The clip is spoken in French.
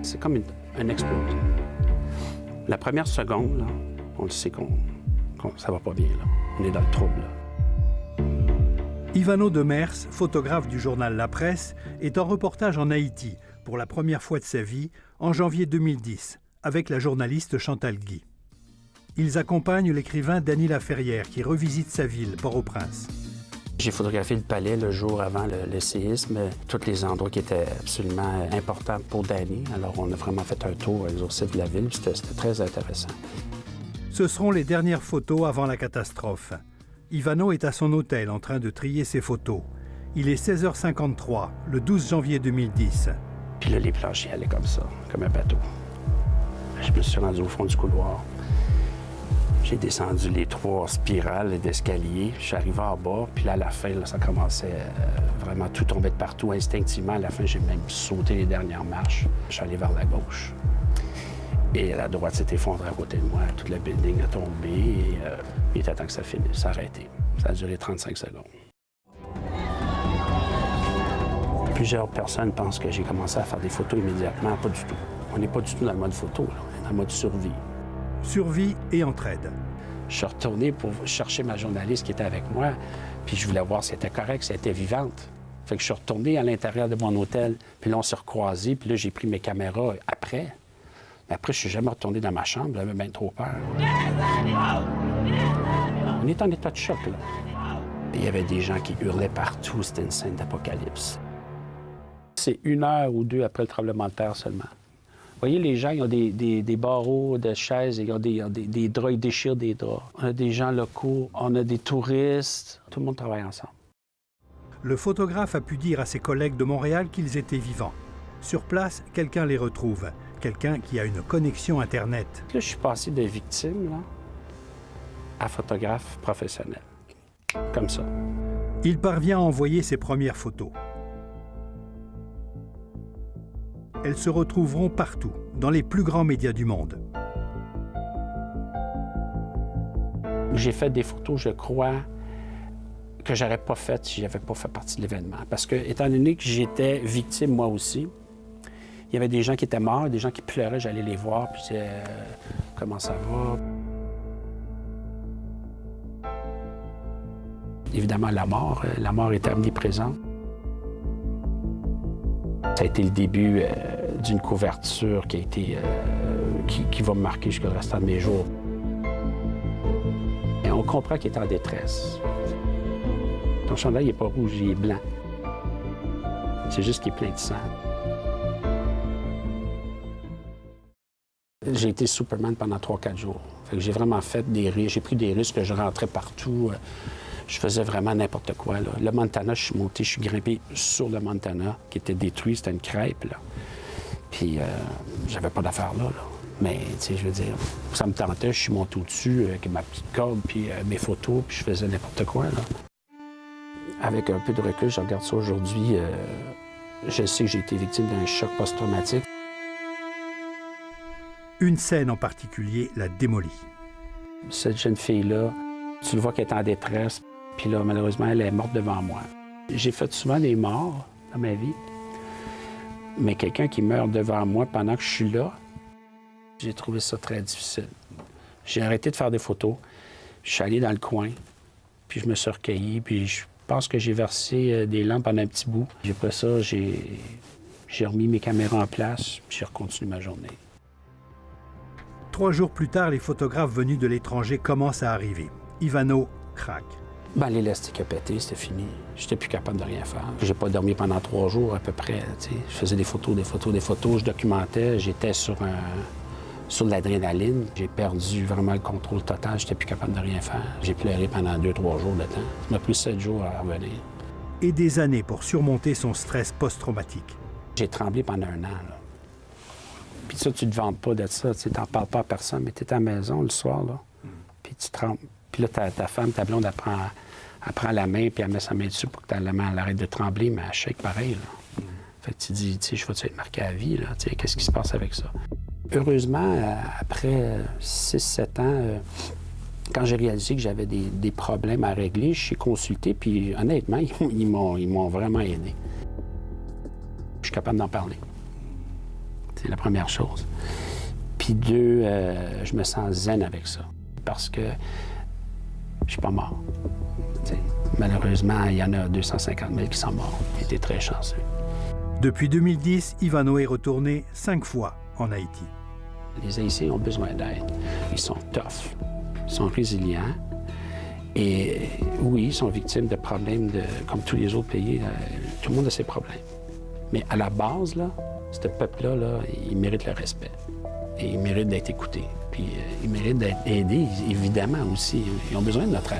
c'est comme un explosion. La première seconde, là, on le sait qu'on ça va pas bien, là. On est dans le trouble, là. Ivano Demers, photographe du journal La Presse, est en reportage en Haïti pour la première fois de sa vie en janvier 2010 avec la journaliste Chantal Guy. Ils accompagnent l'écrivain Dany Laferrière qui revisite sa ville, Port-au-Prince. J'ai photographié le palais le jour avant le séisme, tous les endroits qui étaient absolument importants pour Dany. Alors, on a vraiment fait un tour exhaustif de la ville, c'était très intéressant. Ce seront les dernières photos avant la catastrophe. Ivano est à son hôtel en train de trier ses photos. Il est 16h53, le 12 janvier 2010. Puis là, les planchers allaient comme ça, comme un bateau. Je me suis rendu au fond du couloir. J'ai descendu les 3 spirales d'escalier. Je suis arrivé en bas, puis là, à la fin, là, ça commençait vraiment tout tomber de partout. Instinctivement, à la fin, j'ai même sauté les dernières marches. Je suis allé vers la gauche. Et la droite s'est effondrée à côté de moi. Tout le building a tombé et il était temps que ça finisse. Ça a arrêté. Ça a duré 35 secondes. Plusieurs personnes pensent que j'ai commencé à faire des photos immédiatement. Pas du tout. On n'est pas du tout dans le mode photo, là. On est dans le mode survie. Survie et entraide. Je suis retourné pour chercher ma journaliste qui était avec moi, puis je voulais voir si elle était correcte, si elle était vivante. Fait que je suis retourné à l'intérieur de mon hôtel, puis là, on s'est recroisés, puis là, j'ai pris mes caméras après. Mais après, je suis jamais retourné dans ma chambre, j'avais bien trop peur. On est en état de choc, là. Il y avait des gens qui hurlaient partout, c'était une scène d'apocalypse. C'est 1 heure ou 2 après le tremblement de terre seulement. Vous voyez, les gens, ils ont des barreaux de chaises, ils ont des draps, ils déchirent des draps. On a des gens locaux, on a des touristes, tout le monde travaille ensemble. Le photographe a pu dire à ses collègues de Montréal qu'ils étaient vivants. Sur place, quelqu'un les retrouve, quelqu'un qui a une connexion Internet. Là, je suis passé de victime là, à photographe professionnel, comme ça. Il parvient à envoyer ses premières photos. Elles se retrouveront partout, dans les plus grands médias du monde. J'ai fait des photos, je crois, que j'aurais pas faites si j'avais pas fait partie de l'événement. Parce que, étant donné que j'étais victime moi aussi, il y avait des gens qui étaient morts, des gens qui pleuraient, j'allais les voir, puis je disais comment ça va? Évidemment, la mort est omniprésente. Ça a été le début d'une couverture qui a été qui va me marquer jusqu'au restant de mes jours. Et on comprend qu'il est en détresse. Ton chandail n'est pas rouge, il est blanc. C'est juste qu'il est plein de sang. J'ai été Superman pendant 3-4 jours. J'ai vraiment fait des risques. J'ai pris des risques, je rentrais partout. Je faisais vraiment n'importe quoi, là. Le Montana, je suis monté, je suis grimpé sur le Montana, qui était détruit, c'était une crêpe, là. Puis, j'avais pas d'affaires là. Mais, tu sais, je veux dire, ça me tentait, je suis monté au-dessus avec ma petite corde, puis mes photos, puis je faisais n'importe quoi, là. Avec un peu de recul, je regarde ça aujourd'hui, je sais que j'ai été victime d'un choc post-traumatique. Une scène en particulier la démolit. Cette jeune fille-là, tu le vois qu'elle est en détresse, puis là, malheureusement, elle est morte devant moi. J'ai fait souvent des morts dans ma vie, mais quelqu'un qui meurt devant moi pendant que je suis là, j'ai trouvé ça très difficile. J'ai arrêté de faire des photos, je suis allé dans le coin, puis je me suis recueilli, puis je pense que j'ai versé des lampes pendant un petit bout. Après ça, j'ai remis mes caméras en place, puis j'ai recontinué ma journée. 3 jours plus tard, les photographes venus de l'étranger commencent à arriver. Ivano craque. Ben, l'élastique a pété, c'était fini. J'étais plus capable de rien faire. J'ai pas dormi pendant 3 jours à peu près. T'sais. Je faisais des photos, je documentais. J'étais sur de l'adrénaline. J'ai perdu vraiment le contrôle total. J'étais plus capable de rien faire. J'ai pleuré pendant 2-3 jours de temps. Ça m'a pris 7 jours à revenir. Et des années pour surmonter son stress post-traumatique. J'ai tremblé pendant 1 an, là. Puis ça, tu ne te vantes pas de ça. Tu n'en parles pas à personne, mais tu es à la maison le soir, là. Puis tu trembles. Puis là, ta femme, ta blonde, elle prend la main, puis elle met sa main dessus pour que ta main arrête de trembler, mais elle shake pareil, là. Fait que tu dis, tu sais, je vais-tu être marqué à vie, là? Tu sais, qu'est-ce qui se passe avec ça? Heureusement, après 6-7 ans, quand j'ai réalisé que j'avais des problèmes à régler, je suis consulté, puis honnêtement, ils m'ont vraiment aidé. Je suis capable d'en parler. C'est la première chose. Puis deux, je me sens zen avec ça. Parce que je suis pas mort. T'sais, malheureusement, il y en a 250 000 qui sont morts. J'étais très chanceux. Depuis 2010, Ivano est retourné 5 fois en Haïti. Les Haïtiens ont besoin d'aide. Ils sont tough, ils sont résilients. Et oui, ils sont victimes de problèmes comme tous les autres pays. Tout le monde a ses problèmes. Mais à la base, là, ce peuple-là, là, il mérite le respect. Et il mérite d'être écouté. Puis il mérite d'être aidé, évidemment, aussi. Ils ont besoin de notre aide.